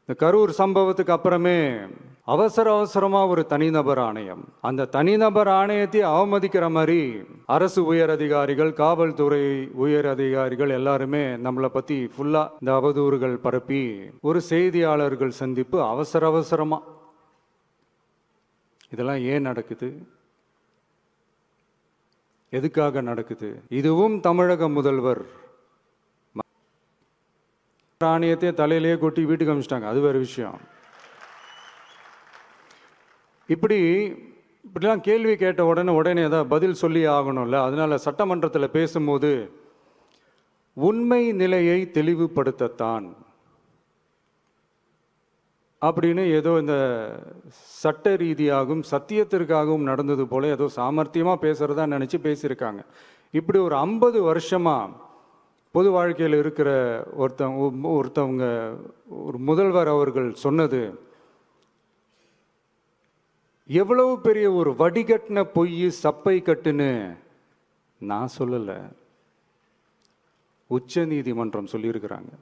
இந்த கரூர் சம்பவத்துக்கு அப்புறமே அவசரமாக ஒரு தனிநபர் ஆணையம், அந்த தனிநபர் ஆணையத்தை அவமதிக்கிற மாதிரி அரசு உயர் அதிகாரிகள், காவல்துறை உயர் அதிகாரிகள் எல்லாருமே நம்மளை பத்தி ஃபுல்லா இந்த அவதூறுகள் பரப்பி ஒரு செய்தியாளர்கள் சந்திப்பு அவசரமா. இதெல்லாம் ஏன் நடக்குது? எதுக்காக நடக்குது? இதுவும் தமிழக முதல்வர் ஆணையத்தை தலையிலேயே கொட்டி வீட்டுக்கு அனுப்பிச்சிட்டாங்க, அது வேற விஷயம். இப்படிலாம் கேள்வி கேட்ட உடனே ஏதாவது பதில் சொல்லி ஆகணும்ல. அதனால சட்டமன்றத்தில் பேசும்போது உண்மை நிலையை தெளிவுபடுத்தத்தான் அப்படின்னு ஏதோ இந்த சட்ட ரீதியாகவும் சத்தியத்திற்காகவும் நடந்தது போல ஏதோ சாமர்த்தியமாக பேசுறதா நினச்சி பேசியிருக்காங்க. இப்படி ஒரு 50 வருஷமா பொது வாழ்க்கையில் இருக்கிற ஒருத்தவங்க ஒரு முதல்வர் அவர்கள் சொன்னது எவ்வளவு பெரிய ஒரு வடிகட்டின பொய், சப்பை கட்டுன்னு நான் சொல்லலை, உச்ச நீதிமன்றம் சொல்லியிருக்கிறாங்க.